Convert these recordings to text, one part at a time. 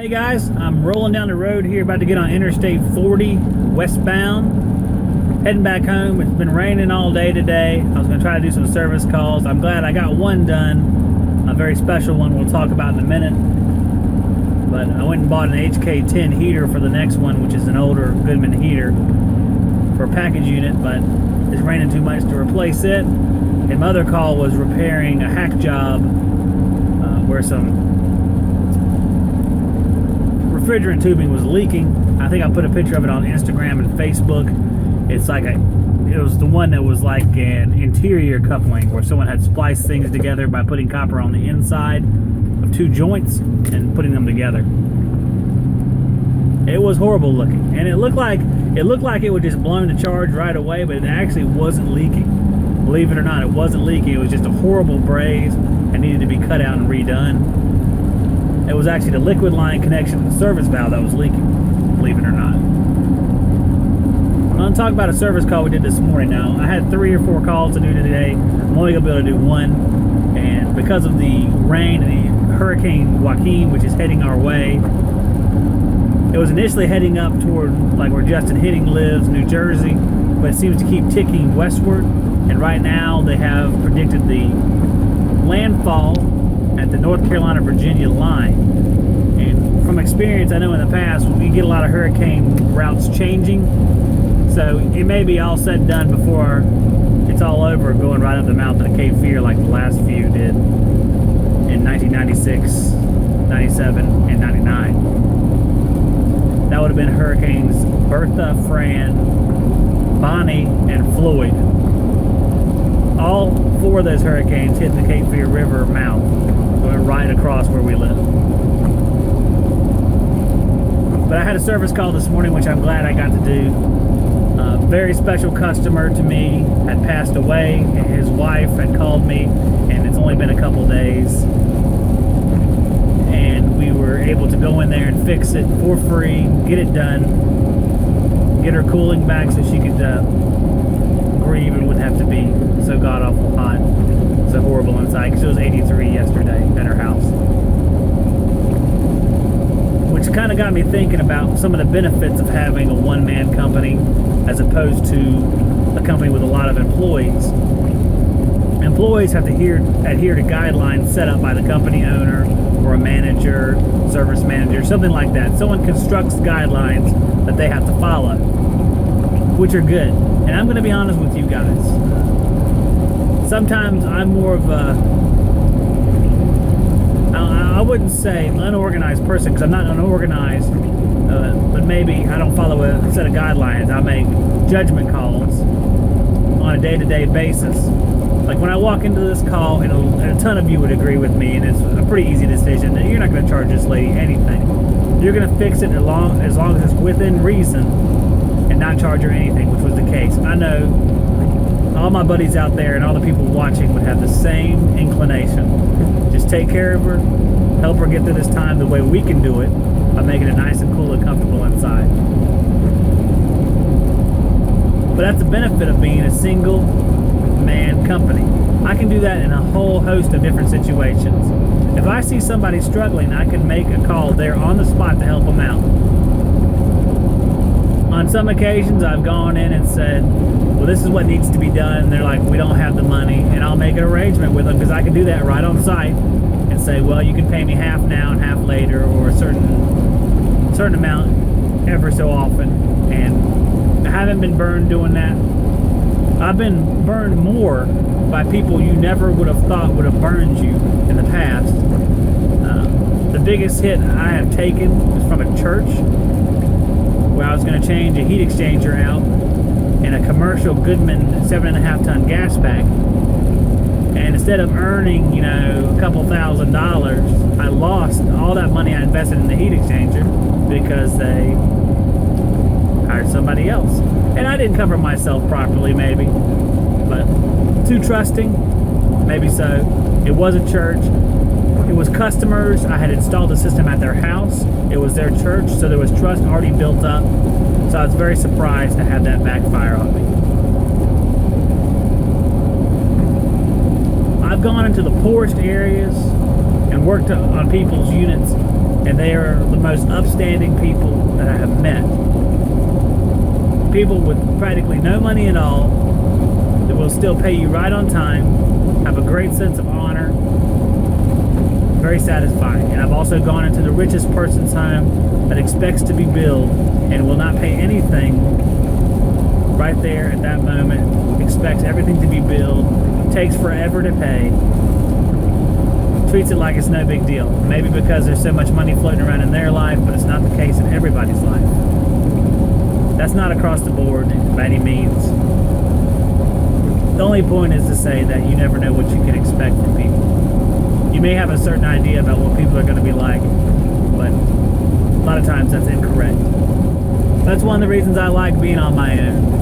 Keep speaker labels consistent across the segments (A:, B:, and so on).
A: Hey guys, I'm rolling down the road here, about to get on Interstate 40 westbound, heading back home. It's been raining all day today. I was going to try to do some service calls. I'm glad I got one done, a very special one we'll talk about in a minute. But I went and bought an HK10 heater for the next one, which is an older Goodman heater for a package unit, but it's raining too much to replace it. And my other call was repairing a hack job where some refrigerant tubing was leaking. I think I put a picture of it on Instagram and Facebook. It's like it was the one that was like an interior coupling where someone had spliced things together by putting copper on the inside of two joints and putting them together. It was horrible looking, and it looked like it would just blown the charge right away, but it actually wasn't leaking. Believe it or not, it wasn't leaking. It was just a horrible braze and needed to be cut out and redone. It was actually the liquid line connection to the service valve that was leaking, believe it or not. I'm going to talk about a service call we did this morning now. I had 3 or 4 calls to do today. I'm only going to be able to do one. And because of the rain and the Hurricane Joaquin, which is heading our way, it was initially heading up toward like where Justin Hitting lives, New Jersey, but it seems to keep ticking westward. And right now they have predicted the landfall at the North Carolina-Virginia line. And from experience, I know in the past we get a lot of hurricane routes changing, so it may be all said and done before it's all over, going right up the mouth of Cape Fear like the last few did in 1996, 97, and 99. That would have been Hurricanes Bertha, Fran, Bonnie, and Floyd. All 4 of those hurricanes hit the Cape Fear River mouth, going right across where we live. But I had a service call this morning, which I'm glad I got to do. A very special customer to me had passed away, and his wife had called me, and it's only been a couple days. And we were able to go in there and fix it for free, get it done, get her cooling back so she could grieve and wouldn't have to be so god-awful hot, so horrible inside, because it was 83 yesterday at her house. Which kind of got me thinking about some of the benefits of having a one-man company as opposed to a company with a lot of employees. Employees have to adhere to guidelines set up by the company owner or a manager, service manager, something like that. Someone constructs guidelines that they have to follow, which are good. And I'm going to be honest with you guys. Sometimes I'm more of a, I wouldn't say unorganized person, because I'm not unorganized, but maybe I don't follow a set of guidelines. I make judgment calls on a day-to-day basis. Like when I walk into this call, and a ton of you would agree with me, and it's a pretty easy decision, that you're not going to charge this lady anything. You're going to fix it as long as it's within reason and not charge her anything, which was the case. I know all my buddies out there and all the people watching would have the same inclination. Just take care of her, help her get through this time the way we can do it, by making it nice and cool and comfortable inside. But that's the benefit of being a single man company. I can do that in a whole host of different situations. If I see somebody struggling, I can make a call there on the spot to help them out. On some occasions, I've gone in and said, well, this is what needs to be done. They're like, we don't have the money, and I'll make an arrangement with them, because I can do that right on site and say, well, you can pay me half now and half later, or a certain amount ever so often. And I haven't been burned doing that. I've been burned more by people you never would have thought would have burned you in the past. The biggest hit I have taken was from a church, where I was going to change a heat exchanger out in a commercial Goodman 7.5 ton gas pack. And instead of earning, a couple $1,000s, I lost all that money I invested in the heat exchanger because they hired somebody else. And I didn't cover myself properly, maybe, but too trusting, maybe so. It was a church. It was customers. I had installed the system at their house. It was their church, so there was trust already built up. So I was very surprised to have that backfire on me. I've gone into the poorest areas and worked on people's units And they are the most upstanding people that I have met. People with practically no money at all that will still pay you right on time, have a great sense of honor, very satisfying. And I've also gone into the richest person's home that expects to be billed and will not pay anything right there at that moment, expects everything to be billed, takes forever to pay, treats it like it's no big deal. Maybe because there's so much money floating around in their life, but it's not the case in everybody's life. That's not across the board by any means. The only point is to say that you never know what you can expect from people. You may have a certain idea about what people are going to be like, but a lot of times that's incorrect. That's one of the reasons I like being on my own.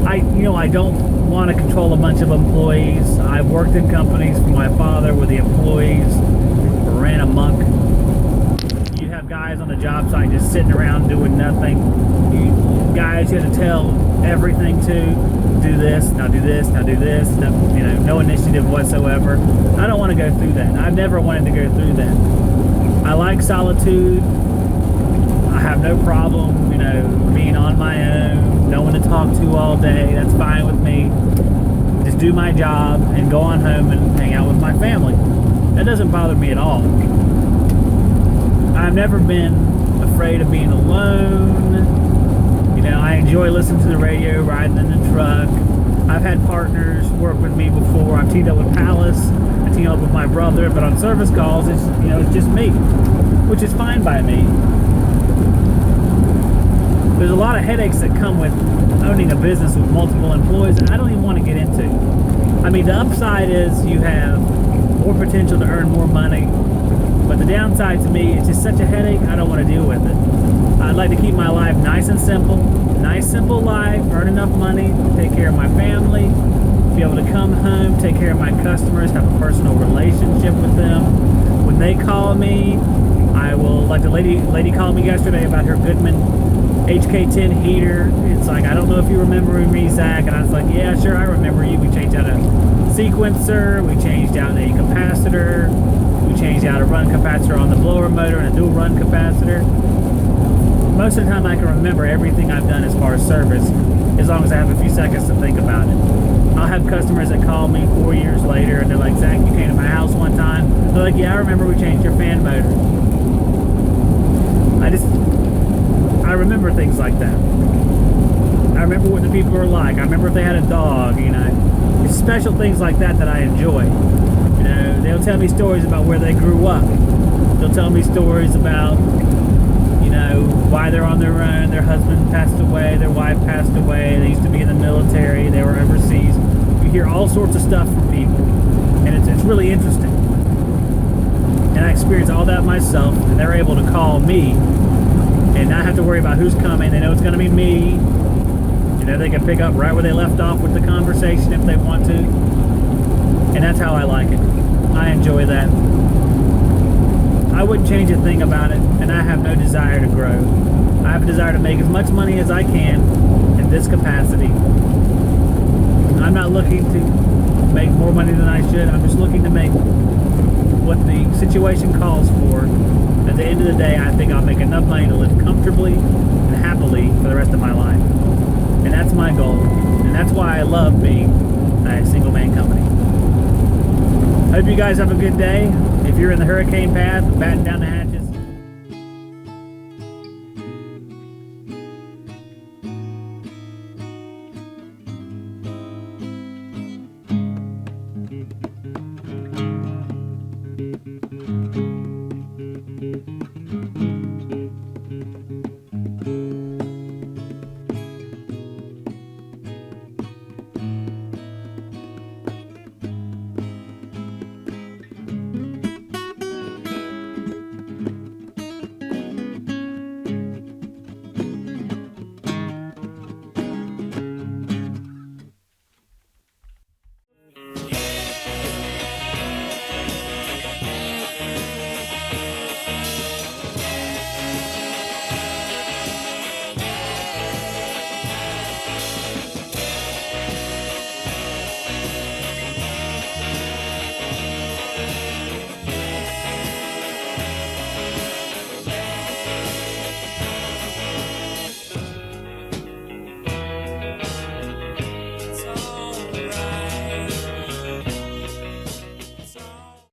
A: I don't want to control a bunch of employees. I've worked in companies for my father where the employees ran amok. You have guys on the job site just sitting around doing nothing. Guys you have to tell everything to. Do this, now do this, now do this. No initiative whatsoever. I don't want to go through that. I've never wanted to go through that. I like solitude. I have no problem, being on my own, no one to talk to all day. That's fine with me. Just do my job and go on home and hang out with my family. That doesn't bother me at all. I've never been afraid of being alone. I enjoy listening to the radio, riding in the truck. I've had partners work with me before. I've teamed up with Palace. I teamed up with my brother, but on service calls, it's just me, which is fine by me. There's a lot of headaches that come with owning a business with multiple employees, and I don't even want to get into. The upside is you have more potential to earn more money, but the downside to me, it's just such a headache, I don't want to deal with it. I'd like to keep my life nice and simple. Nice, simple life, earn enough money, take care of my family, be able to come home, take care of my customers, have a personal relationship with them. When they call me, I will, like the lady called me yesterday about her Goodman HK10 heater. It's like, I don't know if you remember me, Zach. And I was like, yeah, sure, I remember you. We changed out a sequencer, we changed out a capacitor, we changed out a run capacitor on the blower motor and a dual run capacitor. Most of the time I can remember everything I've done as far as service, as long as I have a few seconds to think about it. I'll have customers that call me 4 years later and they're like, Zach, you came to my house one time. They're like, yeah, I remember we changed your fan motor. I remember things like that. I remember what the people were like. I remember if they had a dog, It's special things like that that I enjoy. They'll tell me stories about where they grew up. They'll tell me stories about why they're on their own. Their husband passed away, their wife passed away, they used to be in the military, they were overseas. You hear all sorts of stuff from people, and it's really interesting. And I experienced all that myself, and they're able to call me and not have to worry about who's coming. They know it's going to be me. They can pick up right where they left off with the conversation if they want to. And that's how I like it. I enjoy that. I wouldn't change a thing about it, and I have no desire to grow. I have a desire to make as much money as I can in this capacity. I'm not looking to make more money than I should. I'm just looking to make what the situation calls for. At the end of the day, I think I'll make enough money to live comfortably and happily for the rest of my life. And that's my goal. And that's why I love being a single-man company. I hope you guys have a good day. If you're in the hurricane path, batten down the hatches.